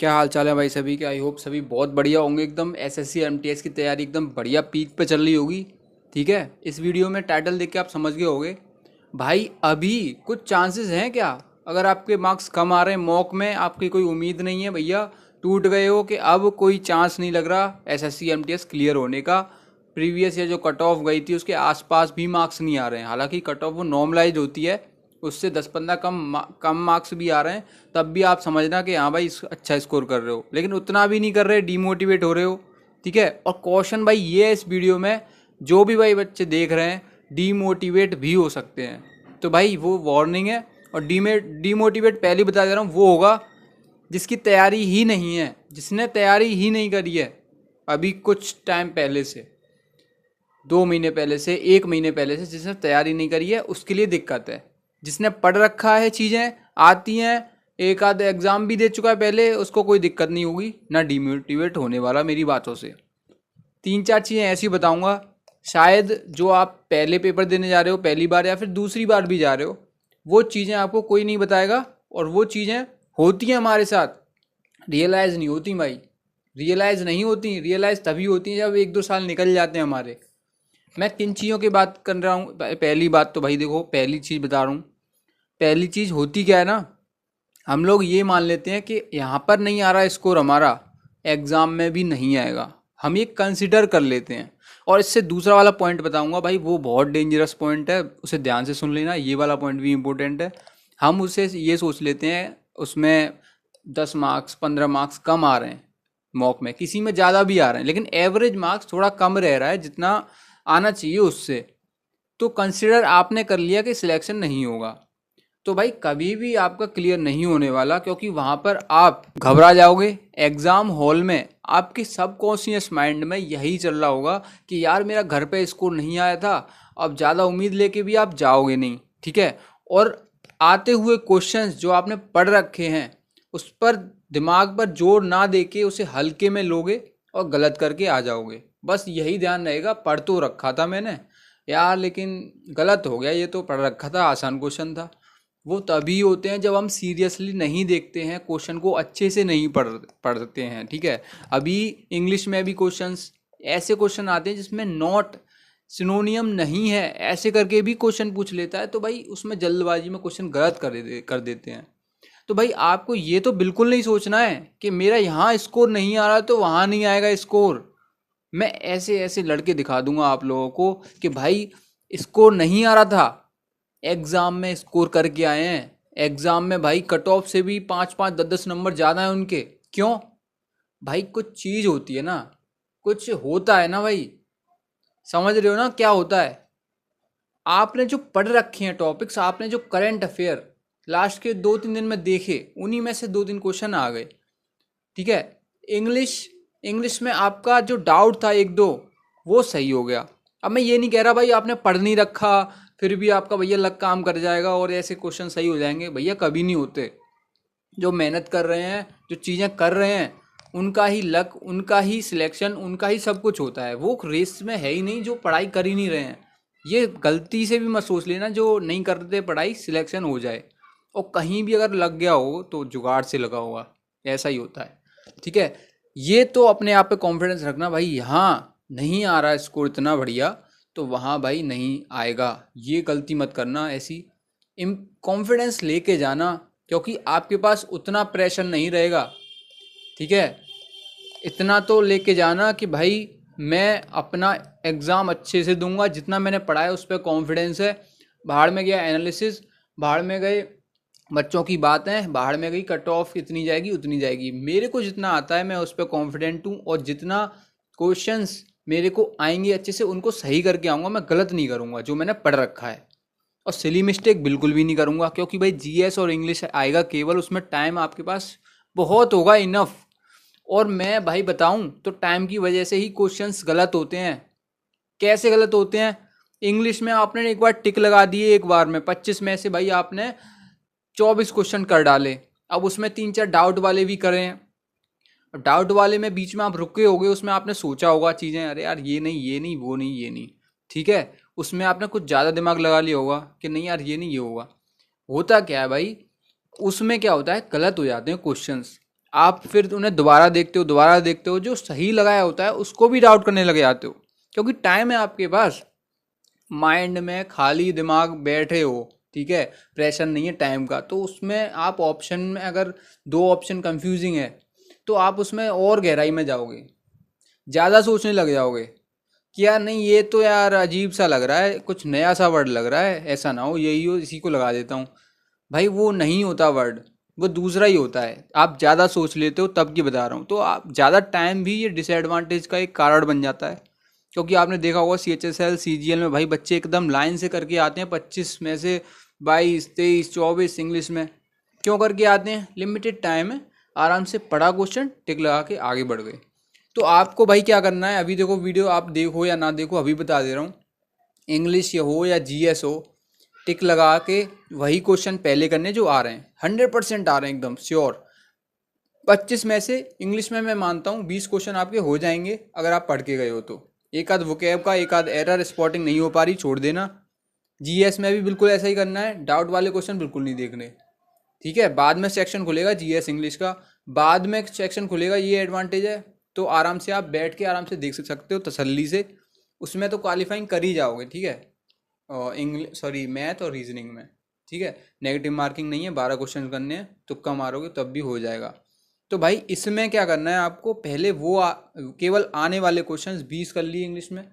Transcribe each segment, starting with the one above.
क्या हाल चाल है भाई सभी के। आई होप सभी बहुत बढ़िया होंगे एकदम। एसएससी एमटीएस की तैयारी एकदम बढ़िया पीक पे चल रही होगी। ठीक है, इस वीडियो में टाइटल देख के आप समझ गए होंगे भाई। अभी कुछ चांसेस हैं क्या? अगर आपके मार्क्स कम आ रहे हैं मॉक में, आपकी कोई उम्मीद नहीं है भैया, टूट गए हो कि अब कोई चांस नहीं लग रहा एसएससी एमटीएस क्लियर होने का, प्रीवियस ईयर जो कट ऑफ गई थी उसके आसपास भी मार्क्स नहीं आ रहे हैं, हालांकि कट ऑफ वो नॉर्मलाइज होती है, उससे 10-15 कम मार्क्स भी आ रहे हैं, तब भी आप समझना कि हाँ भाई अच्छा स्कोर कर रहे हो, लेकिन उतना भी नहीं कर रहे, डीमोटिवेट हो रहे हो। ठीक है, और क्वेश्चन भाई ये है इस वीडियो में, जो भी भाई बच्चे देख रहे हैं डीमोटिवेट भी हो सकते हैं, तो भाई वो वार्निंग है। और डीमोटिवेट पहले बता दे रहा हूँ, वो होगा जिसकी तैयारी ही नहीं है, जिसने तैयारी ही नहीं करी है अभी कुछ टाइम पहले से, 2 महीने पहले से, 1 महीने पहले से, जिसने तैयारी नहीं करी है उसके लिए दिक्कत है। जिसने पढ़ रखा है, चीज़ें आती हैं, एक आध एग्ज़ाम भी दे चुका है पहले, उसको कोई दिक्कत नहीं होगी, ना डिमोटिवेट होने वाला मेरी बातों से। 3-4 चीज़ें ऐसी बताऊंगा, शायद जो आप पहले पेपर देने जा रहे हो पहली बार या फिर दूसरी बार भी जा रहे हो, वो चीज़ें आपको कोई नहीं बताएगा, और वो चीज़ें होती हैं हमारे साथ, रियलाइज़ नहीं होती भाई। रियलाइज़ नहीं होती, रियलाइज़ तभी होती हैं जब 1-2 साल निकल जाते हैं हमारे। मैं किन चीज़ों की बात कर रहा हूँ? पहली बात तो भाई देखो, पहली चीज़ बता रहा हूँ, पहली चीज़ होती क्या है ना, हम लोग ये मान लेते हैं कि यहाँ पर नहीं आ रहा स्कोर हमारा, एग्ज़ाम में भी नहीं आएगा, हम ये कंसिडर कर लेते हैं। और इससे दूसरा वाला पॉइंट बताऊंगा भाई, वो बहुत डेंजरस पॉइंट है, उसे ध्यान से सुन लेना, ये वाला पॉइंट भी इम्पोर्टेंट है। हम उसे ये सोच लेते हैं उसमें 10 मार्क्स 15 मार्क्स कम आ रहे हैं मॉक में, किसी में ज़्यादा भी आ रहे हैं, लेकिन एवरेज मार्क्स थोड़ा कम रह रहा है जितना आना चाहिए उससे, तो कंसिडर आपने कर लिया कि सिलेक्शन नहीं होगा। तो भाई कभी भी आपका क्लियर नहीं होने वाला, क्योंकि वहाँ पर आप घबरा जाओगे। एग्ज़ाम हॉल में आपके सबकॉन्शियस माइंड में यही चल रहा होगा कि यार मेरा घर पे स्कोर नहीं आया था, अब ज़्यादा उम्मीद लेके भी आप जाओगे नहीं। ठीक है, और आते हुए क्वेश्चंस जो आपने पढ़ रखे हैं उस पर दिमाग पर जोर ना देके उसे हल्के में लोगे और गलत करके आ जाओगे। बस यही ध्यान रहेगा, पढ़ तो रखा था मैंने यार, लेकिन गलत हो गया, ये तो पढ़ रखा था, आसान क्वेश्चन था। वो तभी होते हैं जब हम सीरियसली नहीं देखते हैं, क्वेश्चन को अच्छे से नहीं पढ़ते हैं। ठीक है, अभी इंग्लिश में भी क्वेश्चंस, ऐसे क्वेश्चन आते हैं जिसमें नॉट सिनोनियम नहीं है, ऐसे करके भी क्वेश्चन पूछ लेता है, तो भाई उसमें जल्दबाजी में क्वेश्चन गलत कर देते हैं। तो भाई आपको ये तो बिल्कुल नहीं सोचना है कि मेरा यहाँ स्कोर नहीं आ रहा तो वहाँ नहीं आएगा स्कोर। मैं ऐसे ऐसे लड़के दिखा दूंगा आप लोगों को कि भाई स्कोर नहीं आ रहा था, एग्ज़ाम में स्कोर करके आए हैं। एग्ज़ाम में भाई कट ऑफ से भी 5-5 10-10 नंबर ज़्यादा है उनके। क्यों? भाई कुछ चीज़ होती है ना, कुछ होता है ना भाई, समझ रहे हो ना क्या होता है? आपने जो पढ़ रखे हैं टॉपिक्स, आपने जो करंट अफेयर लास्ट के 2-3 दिन में देखे, उन्हीं में से 2-3 क्वेश्चन आ गए। ठीक है, इंग्लिश इंग्लिश में आपका जो डाउट था एक दो, वो सही हो गया। अब मैं ये नहीं कह रहा भाई आपने पढ़ नहीं रखा फिर भी आपका भैया लक काम कर जाएगा और ऐसे क्वेश्चन सही हो जाएंगे, भैया कभी नहीं होते। जो मेहनत कर रहे हैं, जो चीज़ें कर रहे हैं, उनका ही लक, उनका ही सिलेक्शन, उनका ही सब कुछ होता है। वो रेस में है ही नहीं जो पढ़ाई कर ही नहीं रहे हैं। ये गलती से भी मत सोच लेना जो नहीं करते पढ़ाई सिलेक्शन हो जाए, और कहीं भी अगर लग गया हो तो जुगाड़ से लगा होगा, ऐसा ही होता है। ठीक है, ये तो अपने आप पे कॉन्फिडेंस रखना भाई, यहाँ नहीं आ रहा स्कोर इतना बढ़िया तो वहाँ भाई नहीं आएगा, ये गलती मत करना। ऐसी इम कॉन्फिडेंस लेके जाना, क्योंकि आपके पास उतना प्रेशर नहीं रहेगा। ठीक है, इतना तो लेके जाना कि भाई मैं अपना एग्ज़ाम अच्छे से दूंगा, जितना मैंने पढ़ा है उस पर कॉन्फिडेंस है। बाहर में गया एनालिसिस, बाहर में गए बच्चों की बातें, बाहर में गई कट ऑफ इतनी जाएगी उतनी जाएगी, मेरे को जितना आता है मैं उस पर कॉन्फिडेंट हूँ, और जितना क्वेश्चंस मेरे को आएंगे अच्छे से उनको सही करके आऊँगा, मैं गलत नहीं करूँगा जो मैंने पढ़ रखा है। और सिली मिस्टेक बिल्कुल भी नहीं करूँगा, क्योंकि भाई जीएस और इंग्लिश आएगा केवल, उसमें टाइम आपके पास बहुत होगा, इनफ। और मैं भाई बताऊं तो टाइम की वजह से ही क्वेश्चंस गलत होते हैं। कैसे गलत होते हैं? इंग्लिश में आपने एक बार टिक लगा दिए, एक बार में 25 में से भाई आपने 24 क्वेश्चन कर डाले, अब उसमें 3-4 डाउट वाले भी करे हैं। डाउट वाले में बीच में आप रुके होगे, उसमें आपने सोचा होगा चीज़ें, अरे यार ये नहीं ये नहीं वो नहीं ये नहीं। ठीक है, उसमें आपने कुछ ज़्यादा दिमाग लगा लिया होगा कि नहीं यार ये नहीं ये होगा। होता क्या है भाई, उसमें क्या होता है, गलत हो जाते हैं क्वेश्चंस। आप फिर उन्हें दोबारा देखते हो, जो सही लगाया होता है उसको भी डाउट करने लग जाते हो, क्योंकि टाइम है आपके पास, माइंड में खाली दिमाग बैठे हो, ठीक है, प्रेशर नहीं है टाइम का, तो उसमें आप ऑप्शन में अगर दो ऑप्शन कंफ्यूजिंग है तो आप उसमें और गहराई में जाओगे, ज़्यादा सोचने लग जाओगे कि यार नहीं ये तो यार अजीब सा लग रहा है, कुछ नया सा वर्ड लग रहा है, ऐसा ना हो यही हो, इसी को लगा देता हूँ। भाई वो नहीं होता वर्ड, वो दूसरा ही होता है, आप ज़्यादा सोच लेते हो तब की बता रहा हूँ। तो आप ज़्यादा टाइम भी ये डिसएडवांटेज का एक कारण बन जाता है, क्योंकि आपने देखा होगा CHSL CGL में भाई बच्चे एकदम लाइन से करके आते हैं, 25 में से 22 23 24 इंग्लिश में। क्यों करके आते हैं? लिमिटेड टाइम है, आराम से पढ़ा क्वेश्चन, टिक लगा के आगे बढ़ गए। तो आपको भाई क्या करना है, अभी देखो वीडियो, आप देखो या ना देखो अभी बता दे रहा हूँ, इंग्लिश हो या GS हो, टिक लगा के वही क्वेश्चन पहले करने जो आ रहे हैं, 100% आ रहे हैं एकदम श्योर। 25 में से इंग्लिश में मैं मानता हूँ 20 क्वेश्चन आपके हो जाएंगे अगर आप पढ़ के गए हो तो। एक आध वोकैब का एक आध एरर स्पॉटिंग नहीं हो पा रही, छोड़ देना। GS में भी बिल्कुल ऐसा ही करना है, डाउट वाले क्वेश्चन बिल्कुल नहीं देखने, ठीक है। बाद में सेक्शन खुलेगा GS इंग्लिश का, बाद में सेक्शन खुलेगा, ये एडवांटेज है। तो आराम से आप बैठ के आराम से देख सकते हो तसल्ली से, उसमें तो क्वालिफाइंग कर ही जाओगे, ठीक है। और इंग्लिश सॉरी मैथ और रीजनिंग में, ठीक है, नेगेटिव मार्किंग नहीं है, 12 क्वेश्चन करने हैं, तुक्का मारोगे तब भी हो जाएगा। तो भाई इसमें क्या करना है आपको, पहले वो केवल आने वाले क्वेश्चंस 20 कर लिए इंग्लिश में,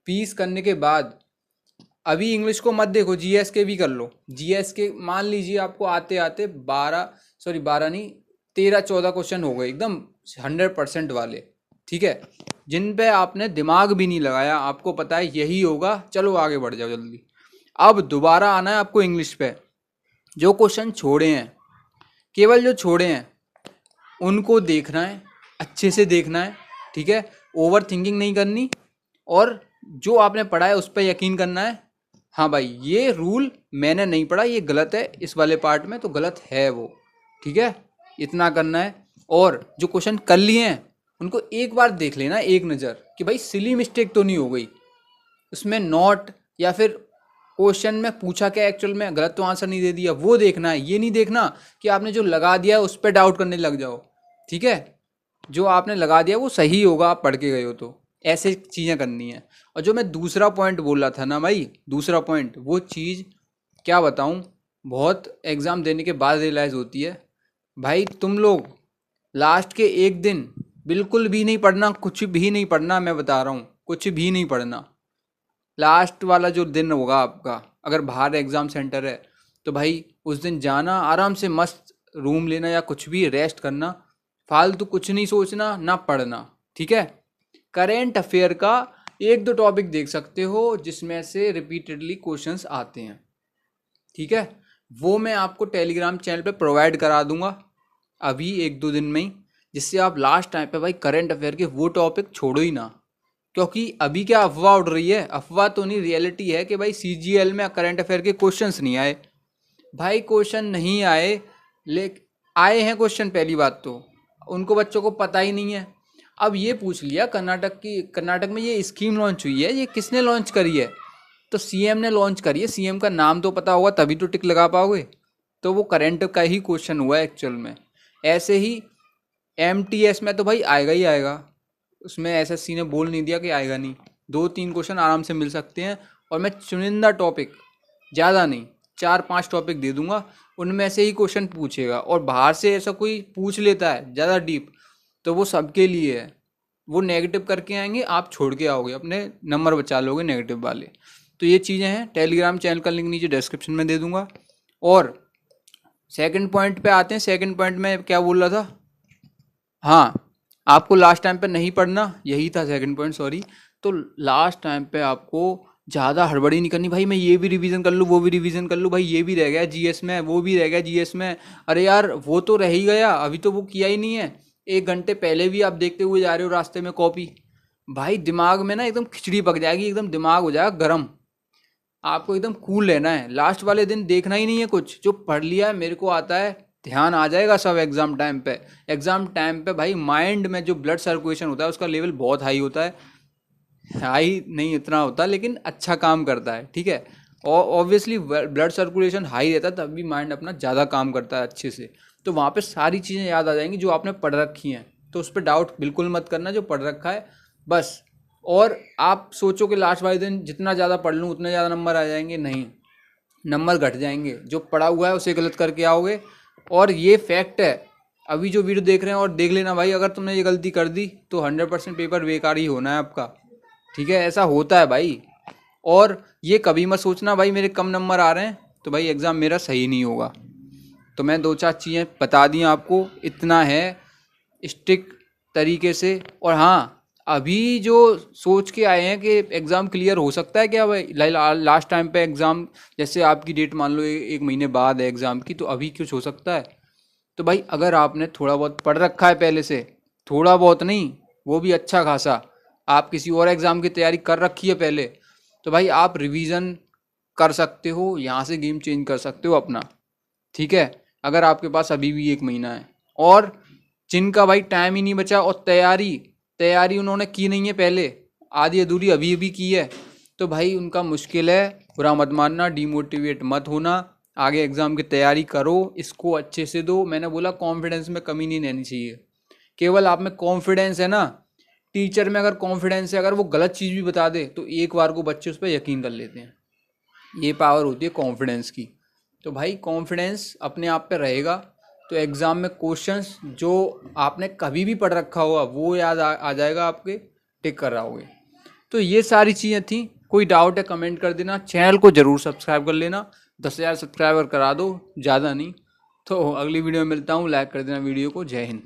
20 करने के बाद अभी इंग्लिश को मत देखो, GS के भी कर लो। GS के मान लीजिए आपको आते आते 12 नहीं 13-14 क्वेश्चन हो गए एकदम 100% वाले, ठीक है, जिन पे आपने दिमाग भी नहीं लगाया, आपको पता है यही होगा, चलो आगे बढ़ जाओ जल्दी। अब दोबारा आना है आपको इंग्लिश पे, जो क्वेश्चन छोड़े हैं, केवल जो छोड़े हैं उनको देखना है, अच्छे से देखना है, ठीक है, ओवर थिंकिंग नहीं करनी, और जो आपने पढ़ा है उस पर यकीन करना है। हाँ भाई ये रूल मैंने नहीं पढ़ा, ये गलत है, इस वाले पार्ट में तो गलत है वो, ठीक है, इतना करना है। और जो क्वेश्चन कर लिए हैं उनको एक बार देख लेना, एक नज़र, कि भाई सिली मिस्टेक तो नहीं हो गई उसमें, नॉट या फिर क्वेश्चन में पूछा क्या एक्चुअल में, गलत तो आंसर नहीं दे दिया, वो देखना है। ये नहीं देखना कि आपने जो लगा दिया है उस पर डाउट करने लग जाओ, ठीक है, जो आपने लगा दिया वो सही होगा, आप पढ़ के गए हो तो, ऐसे चीज़ें करनी है। और जो मैं दूसरा पॉइंट बोल रहा था ना भाई, दूसरा पॉइंट, वो चीज़ क्या बताऊँ, बहुत एग्ज़ाम देने के बाद रियलाइज़ होती है। भाई तुम लोग लास्ट के एक दिन बिल्कुल भी नहीं पढ़ना, कुछ भी नहीं पढ़ना, मैं बता रहा हूँ, कुछ भी नहीं पढ़ना। लास्ट वाला जो दिन होगा आपका, अगर बाहर एग्ज़ाम सेंटर है तो भाई उस दिन जाना, आराम से मस्त रूम लेना या कुछ भी रेस्ट करना, फालतू कुछ नहीं सोचना ना पढ़ना, ठीक है। करेंट अफेयर का एक दो टॉपिक देख सकते हो जिसमें से रिपीटेडली क्वेश्चंस आते हैं, ठीक है, वो मैं आपको टेलीग्राम चैनल पे प्रोवाइड करा दूंगा अभी एक दो दिन में ही, जिससे आप लास्ट टाइम पे भाई करंट अफेयर के वो टॉपिक छोड़ो ही ना। क्योंकि अभी क्या अफवाह उड़ रही है, अफवाह तो नहीं, रियलिटी है कि भाई CGL में करंट अफेयर के क्वेश्चंस नहीं आए। भाई क्वेश्चन नहीं आए, ले आए हैं क्वेश्चन, पहली बात तो उनको बच्चों को पता ही नहीं है। अब ये पूछ लिया कर्नाटक में ये स्कीम लॉन्च हुई है, ये किसने लॉन्च करी है, तो CM ने लॉन्च करी है, CM का नाम तो पता होगा तभी तो टिक लगा पाओगे। तो वो करंट का ही क्वेश्चन हुआ है एक्चुअल में। ऐसे ही MTS में तो भाई आएगा ही आएगा, उसमें SSC ने बोल नहीं दिया कि आएगा नहीं, 2-3 क्वेश्चन आराम से मिल सकते हैं। और मैं चुनिंदा टॉपिक, ज़्यादा नहीं, 4-5 टॉपिक दे दूंगा, उनमें से ही क्वेश्चन पूछेगा। और बाहर से ऐसा कोई पूछ लेता है ज़्यादा डीप तो वो सबके लिए है, वो नेगेटिव करके आएंगे, आप छोड़ के आओगे, अपने नंबर बचा लोगे नेगेटिव वाले। तो ये चीज़ें हैं, टेलीग्राम चैनल का लिंक नीचे डिस्क्रिप्शन में दे दूंगा। और सेकंड पॉइंट पे आते हैं, सेकंड पॉइंट में क्या बोल रहा था, हाँ, आपको लास्ट टाइम पे नहीं पढ़ना, यही था सेकंड पॉइंट, सॉरी। तो लास्ट टाइम पे आपको ज़्यादा हड़बड़ी नहीं करनी, भाई मैं ये भी रिवीजन कर लूँ वो भी रिवीजन कर लूँ, भाई ये भी रह गया GS में, वो भी रह गया GS में, अरे यार वो तो रह ही गया, अभी तो वो किया ही नहीं है, 1 घंटे पहले भी आप देखते हुए जा रहे हो रास्ते में कॉपी। भाई दिमाग में ना एकदम खिचड़ी पक जाएगी, एकदम दिमाग हो जाएगा गर्म, आपको एकदम कूल रहना है, लास्ट वाले दिन देखना ही नहीं है कुछ, जो पढ़ लिया है मेरे को आता है, ध्यान आ जाएगा सब एग्जाम टाइम पे। एग्जाम टाइम पे भाई माइंड में जो ब्लड सर्कुलेशन होता है उसका लेवल बहुत हाई होता है, हाई नहीं इतना होता लेकिन अच्छा काम करता है, ठीक है। और ऑब्वियसली ब्लड सर्कुलेशन हाई रहता है तब भी माइंड अपना ज़्यादा काम करता है अच्छे से। तो वहाँ पे सारी चीज़ें याद आ जाएंगी जो आपने पढ़ रखी हैं। तो उस पर डाउट बिल्कुल मत करना, जो पढ़ रखा है बस। और आप सोचो कि लास्ट वाले दिन जितना ज़्यादा पढ़ लूँ उतने ज़्यादा नंबर आ जाएंगे, नहीं, नंबर घट जाएंगे। जो पढ़ा हुआ है उसे गलत करके आओगे, और ये फैक्ट है। अभी जो वीडियो देख रहे हैं और देख लेना भाई, अगर तुमने ये गलती कर दी तो 100% पेपर बेकार ही होना है आपका, ठीक है, ऐसा होता है भाई। और ये कभी मत सोचना भाई मेरे कम नंबर आ रहे हैं तो भाई एग्ज़ाम मेरा सही नहीं होगा। तो मैं 2-4 चीज़ें बता दी आपको, इतना है स्ट्रिक्ट तरीके से। और हाँ, अभी जो सोच के आए हैं कि एग्ज़ाम क्लियर हो सकता है क्या भाई, लास्ट टाइम पे एग्ज़ाम, जैसे आपकी डेट मान लो एक महीने बाद है एग्ज़ाम की, तो अभी कुछ हो सकता है। तो भाई अगर आपने थोड़ा बहुत पढ़ रखा है पहले से, थोड़ा बहुत नहीं, वो भी अच्छा खासा, आप किसी और एग्ज़ाम की तैयारी कर रखी है पहले, तो भाई आप रिवीजन कर सकते हो, यहाँ से गेम चेंज कर सकते हो अपना, ठीक है। अगर आपके पास अभी भी एक महीना है, और जिनका भाई टाइम ही नहीं बचा और तैयारी तैयारी उन्होंने की नहीं है पहले, आधी अधूरी अभी अभी की है, तो भाई उनका मुश्किल है। बुरा मत मानना, डीमोटिवेट मत होना, आगे एग्ज़ाम की तैयारी करो, इसको अच्छे से दो। मैंने बोला कॉन्फिडेंस में कमी नहीं रहनी चाहिए, केवल आप में कॉन्फिडेंस है ना, टीचर में अगर कॉन्फिडेंस है, अगर वो गलत चीज़ भी बता दे तो एक बार को बच्चे उस पर यकीन कर लेते हैं। ये पावर होती है कॉन्फिडेंस की। तो भाई कॉन्फिडेंस अपने आप पे रहेगा तो एग्ज़ाम में क्वेश्चंस जो आपने कभी भी पढ़ रखा होगा वो याद आ जाएगा आपके, टिक कर रहोगे। तो ये सारी चीज़ें थी। कोई डाउट है कमेंट कर देना, चैनल को ज़रूर सब्सक्राइब कर लेना, 10,000 सब्सक्राइबर करा दो, ज़्यादा नहीं। तो अगली वीडियो में मिलता हूँ, लाइक कर देना वीडियो को। जय हिंद।